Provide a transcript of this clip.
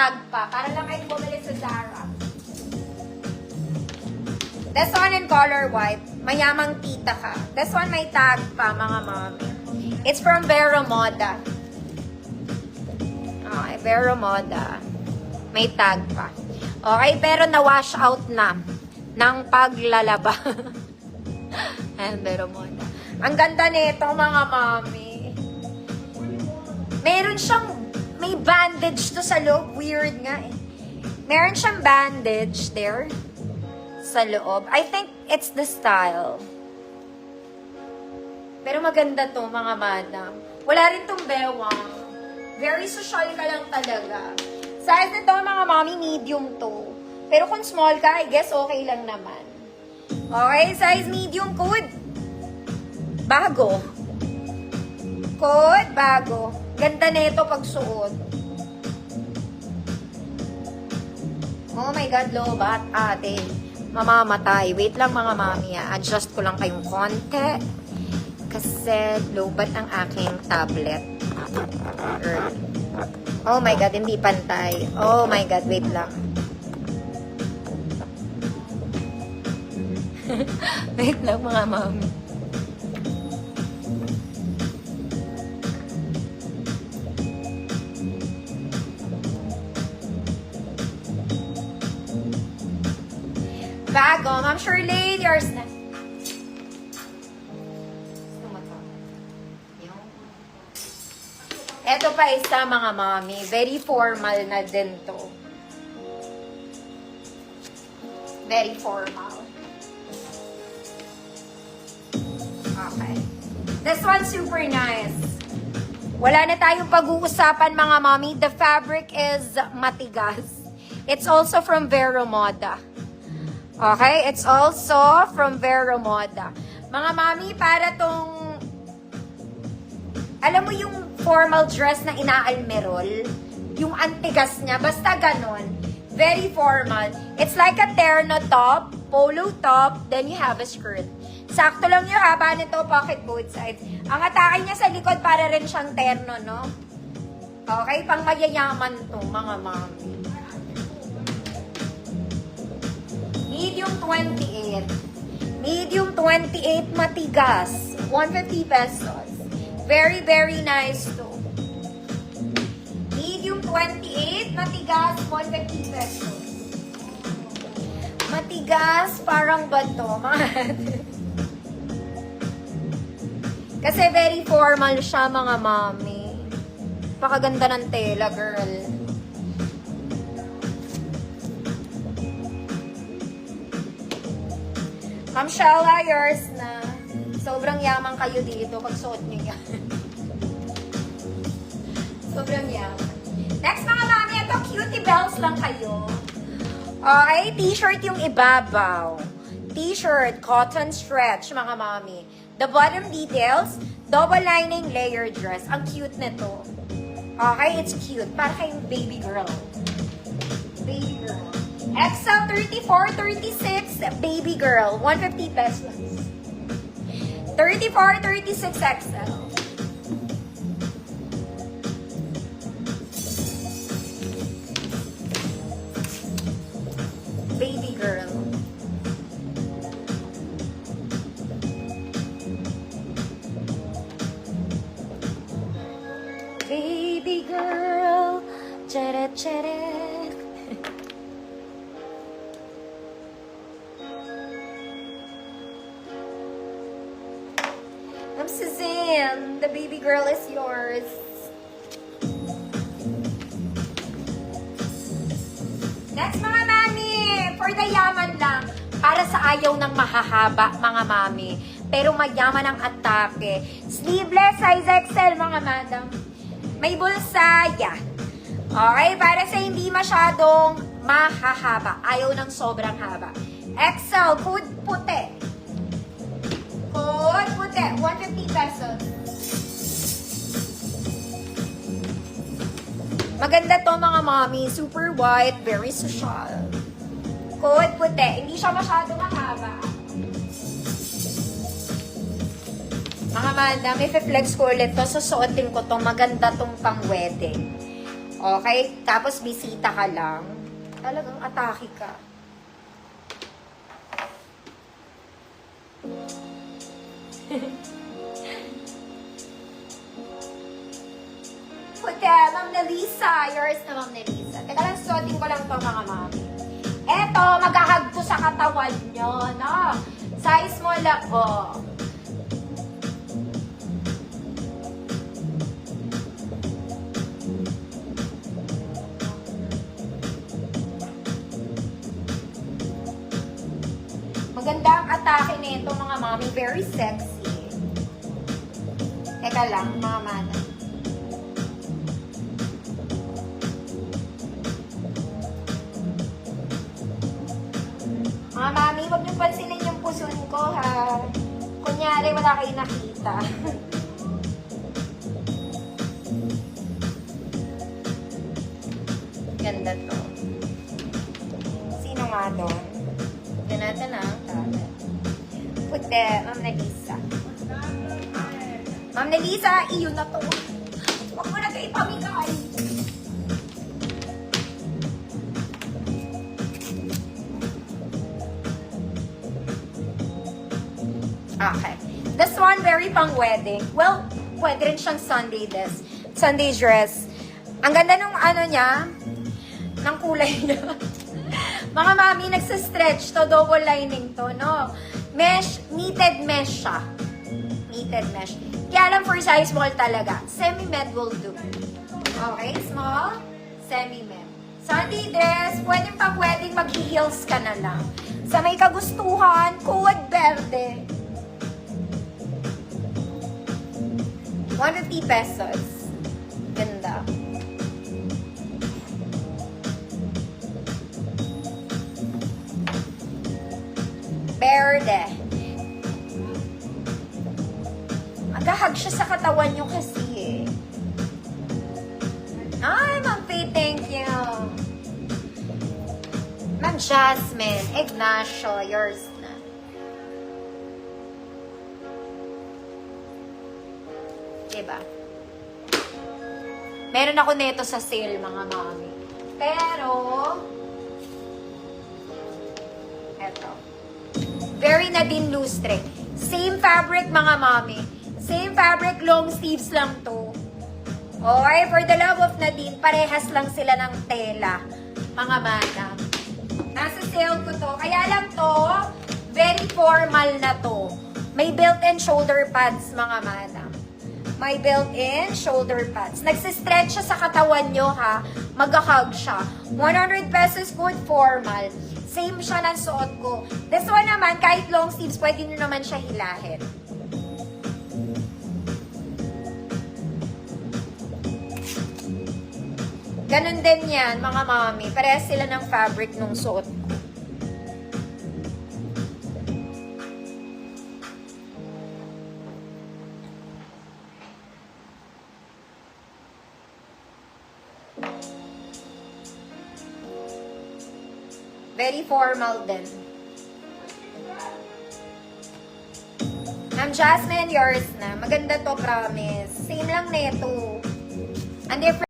tag pa. Para lang kayo bumili sa Zara. This one in color white. Mayamang tita ka. This one may tag pa, mga mami. It's from Vero Moda. Okay, Vero Moda. May tag pa. Okay, pero na-wash out na ng paglalaba. Ayan, Vero Moda. Ang ganda nito, mga mami. Meron siyang, may bandage to sa loob. Weird nga eh. Meron siyang bandage there sa loob. I think it's the style. Pero maganda to, mga madam. Wala rin tong bewang. Very social ka lang talaga. Size nito, mga mami, medium to. Pero kung small ka, I guess okay lang naman. Okay, size medium, code. Bago. Code, bago. Ganda nito pag suot. Oh my God, lobat, ate. Mamamatay. Wait lang, mga mami. Adjust ko lang kayong konti. Kasi lobat ang aking tablet. Oh my God, hindi pantay. Oh my God, wait lang. Wait lang, mga mami. Bago, Ma'am Shirley, yours na. Ito pa isa, mga mami. Very formal na din to. Very formal. Okay. This one's super nice. Wala na tayong pag-uusapan, mga mami. The fabric is matigas. It's also from Vero Moda. Okay? It's also from Vero Moda. Mga mami, para tong... Alam mo yung formal dress na inaalmerol? Yung antigas niya. Basta ganon. Very formal. It's like a terno top, polo top, then you have a skirt. Sakto lang yung haba nito, pocket both sides. Ang atake niya sa likod, para rin siyang terno, no? Okay? Pang mayayaman to, mga mami. Medium 28. Medium 28 matigas. 150 pesos. Very, very nice to. Medium 28 matigas. 150 pesos. Matigas, parang bato. Kasi very formal siya, mga mami. Pakaganda ng tela, girl. Ma'am Shella, yours na. Sobrang yaman kayo dito pag suot nyo yan. Sobrang yaman. Next, mga mami, ito cutie bells lang kayo. Okay, t-shirt yung ibabaw. T-shirt, cotton stretch, mga mami. The bottom details, double lining layer dress. Ang cute nito. Okay, it's cute. Para kayong baby girl. Baby girl. XL 34, 36, baby girl. 150 pesos. 34, 36 XL. Baby girl. Baby girl. Chere, chere. Suzanne, the baby girl is yours. Next, mga mami, for the yaman lang. Para sa ayaw ng mahahaba, mga mami. Pero mayaman ang atake. Sleeveless, size XL, mga madam. May bulsaya. Okay, para sa hindi masyadong mahahaba. Ayaw ng sobrang haba. XL, code puti. Code puti, 150 pesos. Maganda to, mga mami. Super white, very social. Code puti. Hindi siya masyado mahaba. Mga madam, if i-flex ko ulit to, susuotin ko to. Maganda tong pang wedding. Okay? Tapos bisita ka lang. Talagang atake ka. Puti, Ma'am Nelisa. Yours na, Ma'am Nelisa. Teka lang, suotin ko lang to mga mami. Eto, maghahag to sa katawan nyo, no? Size mo lang, oh. Maganda ang atake nito, mga mami. Very sexy. Teka lang, mga mana. Mga mami, huwag niyo pansinin yung puson ko, ha? Kunyari, wala kayo nakita. Ganda to. Sino nga doon? Yan natin, ha? Puti, Ma'am Nelisa. Ma'am Nelisa, iyon na to. Huwag mo na kayo pamigay. Okay. This one, very pang wedding. Well, pwede rin siyang Sunday dress. Sunday dress. Ang ganda nung ano niya, ng kulay niya. Mga mami, nagsa-stretch to, double lining to, no? Mesh, knitted mesh siya. Knitted mesh. Kaya lang for size small talaga. Semi-med will do. Okay, small, semi-med. Sunday dress, pwede pang wedding, mag-heels ka na lang. Sa may kagustuhan, code verde. 150 pesos. Ganda. Verde. Magahag siya sa katawan nyo kasi eh. Ay, Ma'am Faye, thank you. Ma'am Jasmine, Ignacio, yours na. Diba? Meron ako neto sa sale, mga mami. Pero, eto. Very Nadine Lustre. Same fabric, mga mami. Same fabric, long sleeves lang to. Okay, for the love of Nadine, parehas lang sila ng tela, mga madam. Nasa sale ko to. Kaya lang to, very formal na to. May built-in shoulder pads, mga madam. May built-in shoulder pads. Nagsistretch siya sa katawan nyo, ha? Mag-hug siya. 100 pesos good formal. Same siya ng suot ko. This one naman, kahit long sleeves, pwede nyo naman siya hilahin. Ganon din yan, mga mami. Parehas sila ng fabric nung suot ko. Very formal din. Ma'am Jasmine, yours na. Maganda to, promise. Same lang neto. Ang different